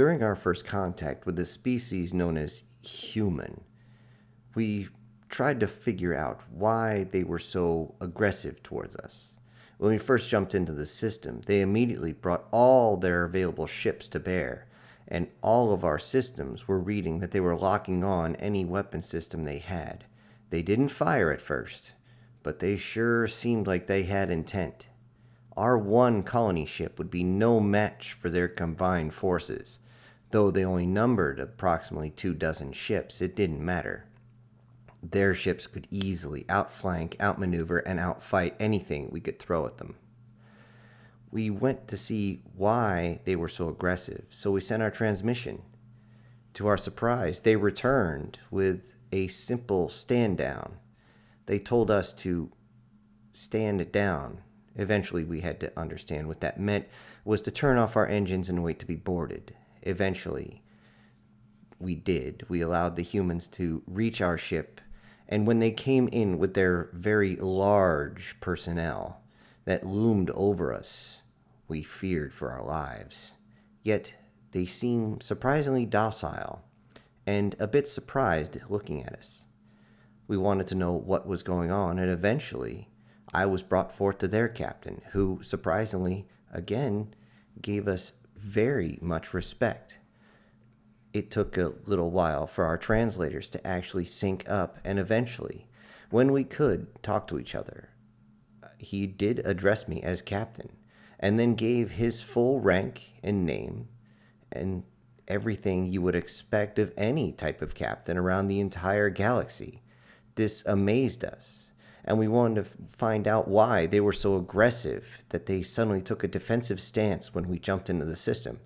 during our first contact with the species known as human, we tried to figure out why they were so aggressive towards us. When we first jumped into the system, they immediately brought all their available ships to bear, and all of our systems were reading that they were locking on any weapon system they had. They didn't fire at first, but they sure seemed like they had intent. Our one colony ship would be no match for their combined forces. Though they only numbered approximately 24 ships, it didn't matter. Their ships could easily outflank, outmaneuver, and outfight anything we could throw at them. We went to see why they were so aggressive, so we sent our transmission. To our surprise, they returned with a simple stand down. They told us to stand down. Eventually, we had to understand what that meant was to turn off our engines and wait to be boarded. Eventually, we did. We allowed the humans to reach our ship, and when they came in with their very large personnel that loomed over us, we feared for our lives. Yet, they seemed surprisingly docile and a bit surprised looking at us. We wanted to know what was going on, and eventually, I was brought forth to their captain, who, surprisingly, again, gave us very much respect. It took a little while for our translators to actually sync up, and eventually, when we could talk to each other, he did address me as captain, and then gave his full rank and name, and everything you would expect of any type of captain around the entire galaxy. This amazed us, and we wanted to find out why they were so aggressive that they suddenly took a defensive stance when we jumped into the system.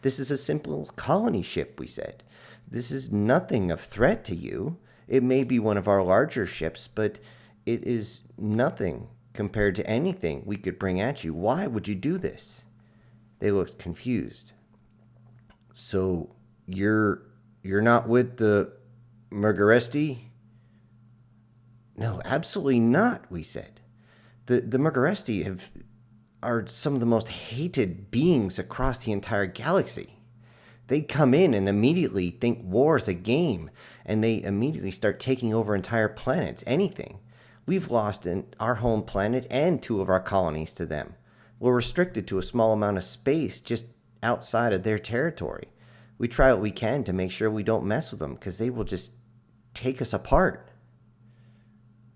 This is a simple colony ship, we said. This is nothing of threat to you. It may be one of our larger ships, but it is nothing compared to anything we could bring at you. Why would you do this? They looked confused. So you're not with the Murgaresti? No, absolutely not, we said. The Murgaresti are some of the most hated beings across the entire galaxy. They come in and immediately think war is a game, and they immediately start taking over entire planets, anything. We've lost our home planet and 2 of our colonies to them. We're restricted to a small amount of space just outside of their territory. We try what we can to make sure we don't mess with them, because they will just take us apart.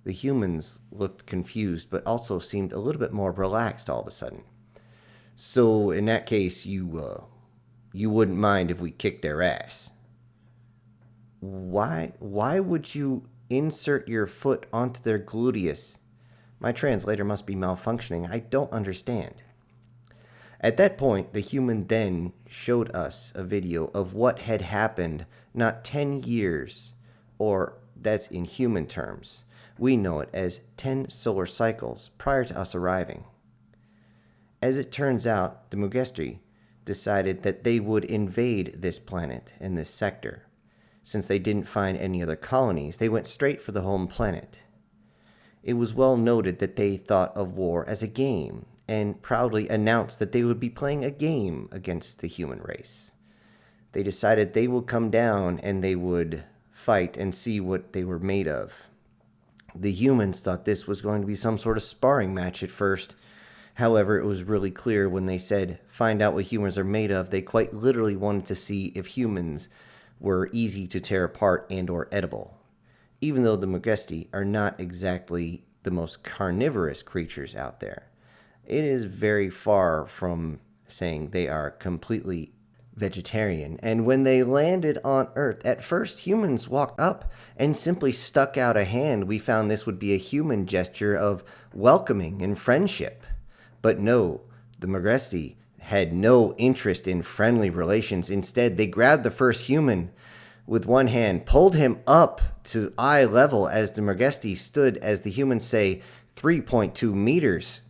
The humans looked confused, but also seemed a little bit more relaxed all of a sudden. So in that case, you wouldn't mind if we kicked their ass. Why would you insert your foot onto their gluteus? My translator must be malfunctioning. I don't understand. At that point, the human then showed us a video of what had happened not 10 years, or that's in human terms. We know it as 10 solar cycles prior to us arriving. As it turns out, the Mugestri decided that they would invade this planet and this sector. Since they didn't find any other colonies, they went straight for the home planet. It was well noted that they thought of war as a game, and proudly announced that they would be playing a game against the human race. They decided they would come down and they would fight and see what they were made of. The humans thought this was going to be some sort of sparring match at first. However, it was really clear when they said, find out what humans are made of, they quite literally wanted to see if humans were easy to tear apart and or edible. Even though the Mugesti are not exactly the most carnivorous creatures out there, it is very far from saying they are completely vegetarian. And when they landed on Earth, at first humans walked up and simply stuck out a hand. We found this would be a human gesture of welcoming and friendship. But no, the Murgaresti had no interest in friendly relations. Instead, they grabbed the first human with one hand, pulled him up to eye level as the Murgaresti stood, as the humans say, 3.2 meters.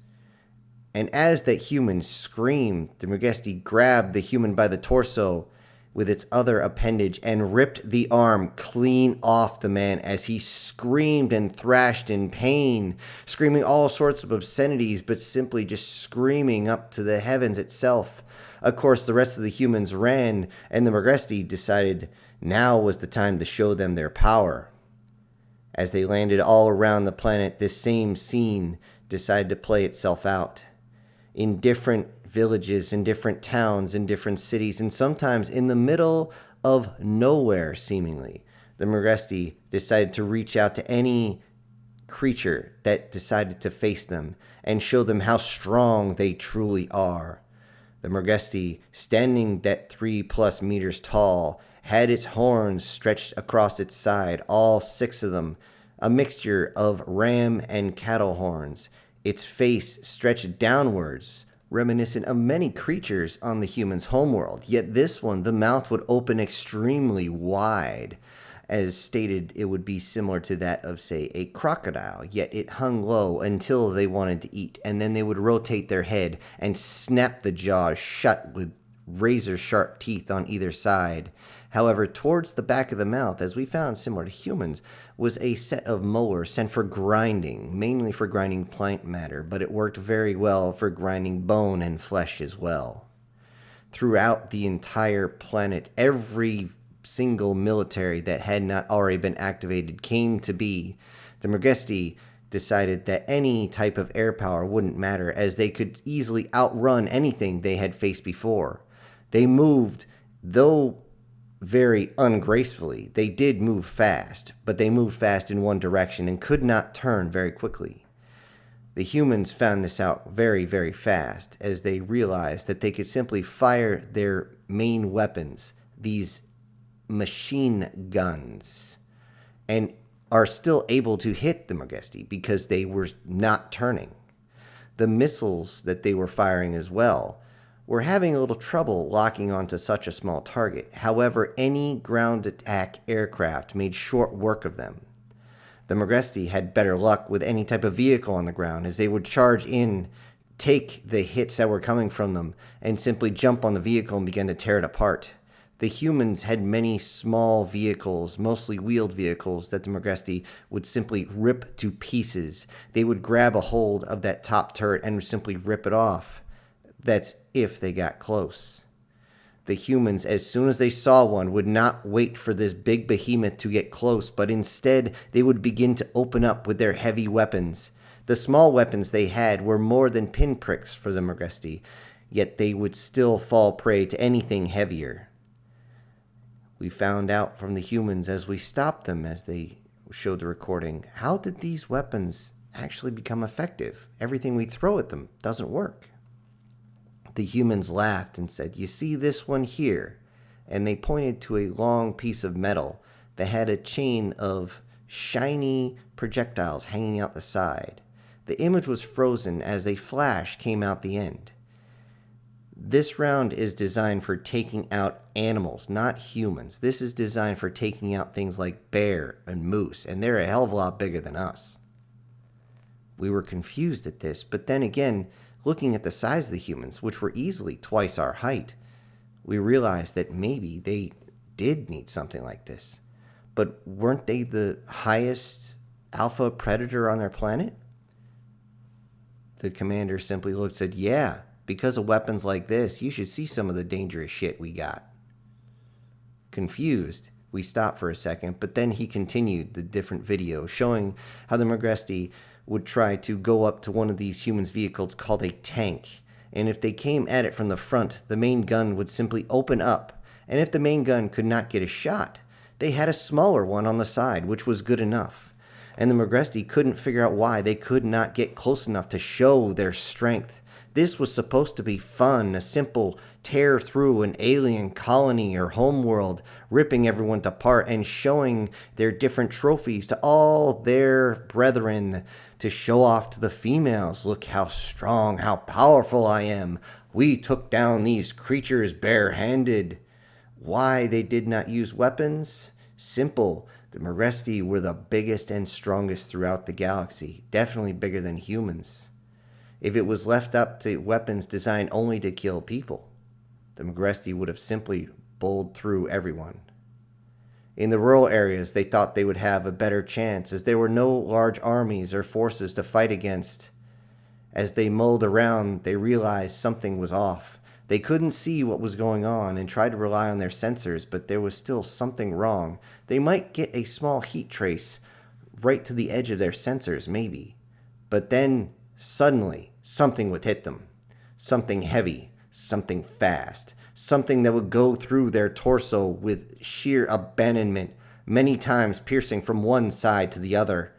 And as that human screamed, the Murgaresti grabbed the human by the torso with its other appendage and ripped the arm clean off the man as he screamed and thrashed in pain, screaming all sorts of obscenities, but simply just screaming up to the heavens itself. Of course, the rest of the humans ran, and the Mergesti decided now was the time to show them their power. As they landed all around the planet, this same scene decided to play itself out. In different villages, in different towns, in different cities, and sometimes in the middle of nowhere, seemingly, the Mergesti decided to reach out to any creature that decided to face them and show them how strong they truly are. The Mergesti, standing that 3+ meters tall, had its horns stretched across its side, all 6 of them, a mixture of ram and cattle horns. Its face stretched downwards, reminiscent of many creatures on the human's homeworld. Yet this one, the mouth would open extremely wide. As stated, it would be similar to that of, say, a crocodile, yet it hung low until they wanted to eat, and then they would rotate their head and snap the jaws shut with razor-sharp teeth on either side. However, towards the back of the mouth, as we found similar to humans, was a set of molars sent for grinding, mainly for grinding plant matter, but it worked very well for grinding bone and flesh as well. Throughout the entire planet, every single military that had not already been activated came to be. The Mergesti decided that any type of air power wouldn't matter, as they could easily outrun anything they had faced before. They moved, though very ungracefully. They did move fast, but they moved fast in one direction and could not turn very quickly. The humans found this out very, very fast, as they realized that they could simply fire their main weapons, these machine guns, and are still able to hit the Mergesti because they were not turning. The missiles that they were firing as well were having a little trouble locking onto such a small target. However, any ground attack aircraft made short work of them. The Mergesti had better luck with any type of vehicle on the ground, as they would charge in, take the hits that were coming from them, and simply jump on the vehicle and begin to tear it apart. The humans had many small vehicles, mostly wheeled vehicles, that the Mergesti would simply rip to pieces. They would grab a hold of that top turret and simply rip it off. That's if they got close. The humans, as soon as they saw one, would not wait for this big behemoth to get close, but instead they would begin to open up with their heavy weapons. The small weapons they had were more than pinpricks for the Mergesti, yet they would still fall prey to anything heavier. We found out from the humans as we stopped them, as they showed the recording, how did these weapons actually become effective? Everything we throw at them doesn't work. The humans laughed and said, "You see this one here?" And they pointed to a long piece of metal that had a chain of shiny projectiles hanging out the side. The image was frozen as a flash came out the end. This round is designed for taking out animals, not humans. This is designed for taking out things like bear and moose, and they're a hell of a lot bigger than us. We were confused at this, but then again, looking at the size of the humans, which were easily twice our height, we realized that maybe they did need something like this. But weren't they the highest alpha predator on their planet? The commander simply looked and said, "Yeah, because of weapons like this, you should see some of the dangerous shit we got." Confused, we stopped for a second, but then he continued the different video showing how the Mergesti would try to go up to one of these humans' vehicles called a tank, and if they came at it from the front, the main gun would simply open up, and if the main gun could not get a shot, they had a smaller one on the side, which was good enough. And the Mergesti couldn't figure out why they could not get close enough to show their strength. This was supposed to be fun, a simple tear through an alien colony or homeworld, ripping everyone apart and showing their different trophies to all their brethren, to show off to the females. Look how strong, how powerful I am. We took down these creatures barehanded. Why they did not use weapons? Simple. The Mergesti were the biggest and strongest throughout the galaxy, definitely bigger than humans. If it was left up to weapons designed only to kill people, the Mergesti would have simply bowled through everyone. In the rural areas, they thought they would have a better chance, as there were no large armies or forces to fight against. As they mulled around, they realized something was off. They couldn't see what was going on and tried to rely on their sensors, but there was still something wrong. They might get a small heat trace right to the edge of their sensors, maybe. But then, suddenly, something would hit them. Something heavy, something fast, something that would go through their torso with sheer abandonment, many times piercing from one side to the other.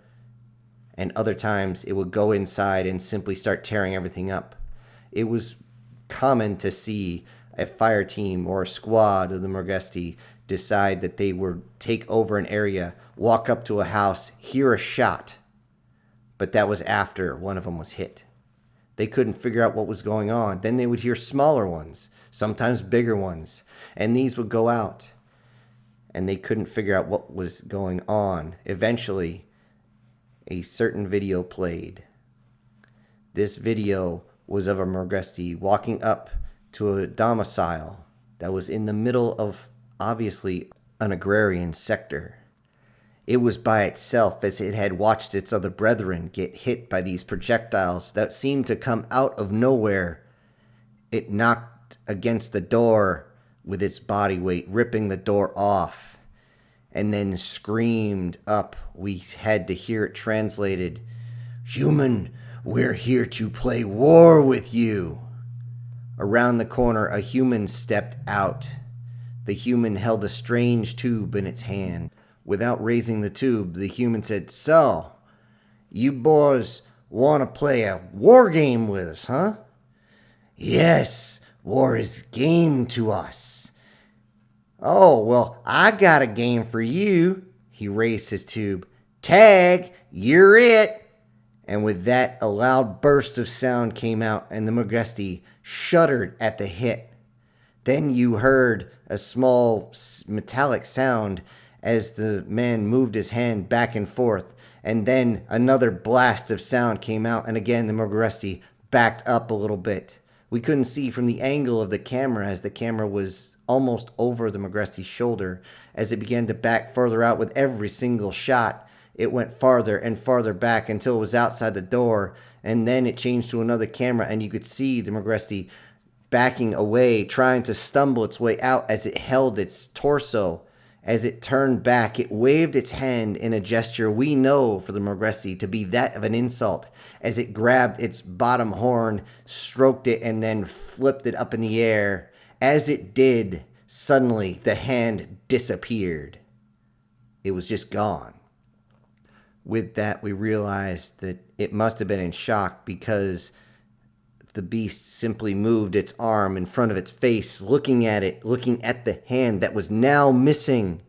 And other times it would go inside and simply start tearing everything up. It was common to see a fire team or a squad of the Morgesti decide that they would take over an area, walk up to a house, hear a shot. But that was after one of them was hit. They couldn't figure out what was going on. Then they would hear smaller ones, sometimes bigger ones, and these would go out. And they couldn't figure out what was going on. Eventually, a certain video played. This video was of a Morgesti walking up to a domicile that was in the middle of, obviously, an agrarian sector. It was by itself, as it had watched its other brethren get hit by these projectiles that seemed to come out of nowhere. It knocked against the door with its body weight, ripping the door off, and then screamed up. We had to hear it translated, "Human, we're here to play war with you." Around the corner, a human stepped out. The human held a strange tube in its hand. Without raising the tube, the human said, "So, you boys want to play a war game with us, huh?" "Yes, war is game to us." "Oh, well, I got a game for you." He raised his tube. "Tag, you're it." And with that, a loud burst of sound came out, and the Morgesti shuddered at the hit. Then you heard a small metallic sound as the man moved his hand back and forth, and then another blast of sound came out, and again the Morgesti backed up a little bit. We couldn't see from the angle of the camera, as the camera was almost over the Morgesti's shoulder. As it began to back further out with every single shot, it went farther and farther back until it was outside the door, and then it changed to another camera, and you could see the Morgesti backing away, trying to stumble its way out as it held its torso. As it turned back, it waved its hand in a gesture we know for the Morgesti to be that of an insult, as it grabbed its bottom horn, stroked it, and then flipped it up in the air. As it did, suddenly the hand disappeared. It was just gone. With that, we realized that it must have been in shock, because the beast simply moved its arm in front of its face, looking at it, looking at the hand that was now missing,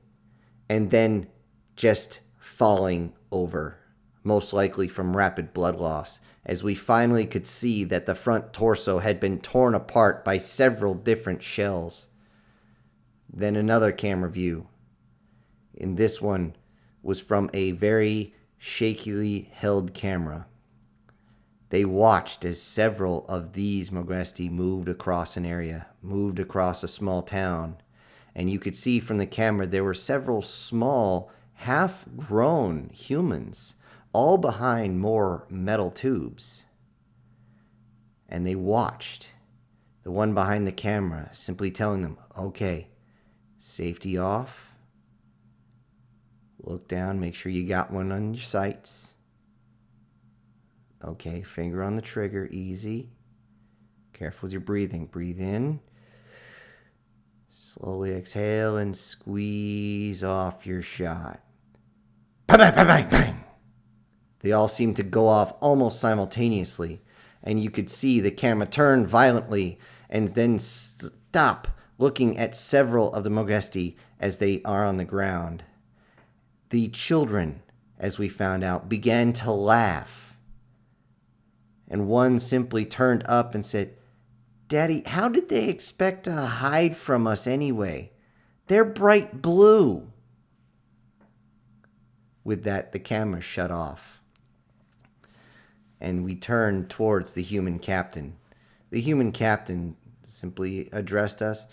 and then just falling over, most likely from rapid blood loss, as we finally could see that the front torso had been torn apart by several different shells. Then another camera view. And this one was from a very shakily held camera. They watched as several of these Morgesti moved across an area, moved across a small town. And you could see from the camera there were several small, half-grown humans, all behind more metal tubes. And they watched, the one behind the camera simply telling them, "Okay, safety off. Look down, make sure you got one on your sights. Okay, finger on the trigger, easy. Careful with your breathing. Breathe in. Slowly exhale and squeeze off your shot." Bang, bang, bang, bang, bang. They all seemed to go off almost simultaneously, and you could see the camera turn violently and then stop, looking at several of the Morgesti as they are on the ground. The children, as we found out, began to laugh. And one simply turned up and said, "Daddy, how did they expect to hide from us anyway? They're bright blue." With that, the camera shut off. And we turned towards the human captain. The human captain simply addressed us.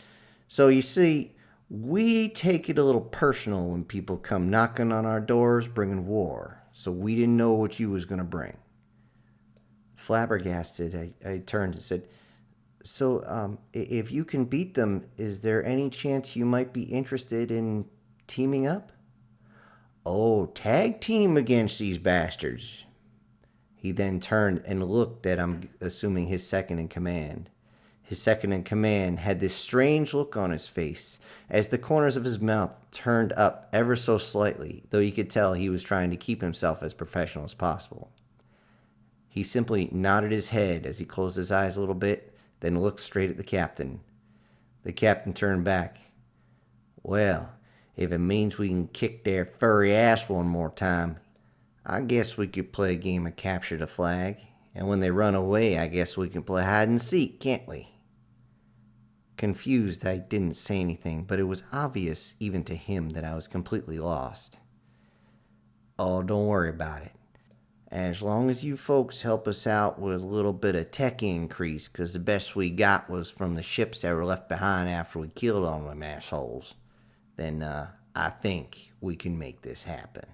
"So you see, we take it a little personal when people come knocking on our doors bringing war. So we didn't know what you was going to bring." Flabbergasted, I turned and said, So, if you can beat them, is there any chance you might be interested in teaming up? Oh, tag team against these bastards. He then turned and looked at, I'm assuming, his second in command. His second in command had this strange look on his face as the corners of his mouth turned up ever so slightly, though you could tell he was trying to keep himself as professional as possible. He simply nodded his head as he closed his eyes a little bit, then looked straight at the captain. The captain turned back. Well, if it means we can kick their furry ass one more time, I guess we could play a game of capture the flag. And when they run away, I guess we can play hide and seek, can't we? Confused, I didn't say anything, but it was obvious even to him that I was completely lost. Oh, don't worry about it. As long as you folks help us out with a little bit of tech increase, 'cause the best we got was from the ships that were left behind after we killed all them assholes, then I think we can make this happen.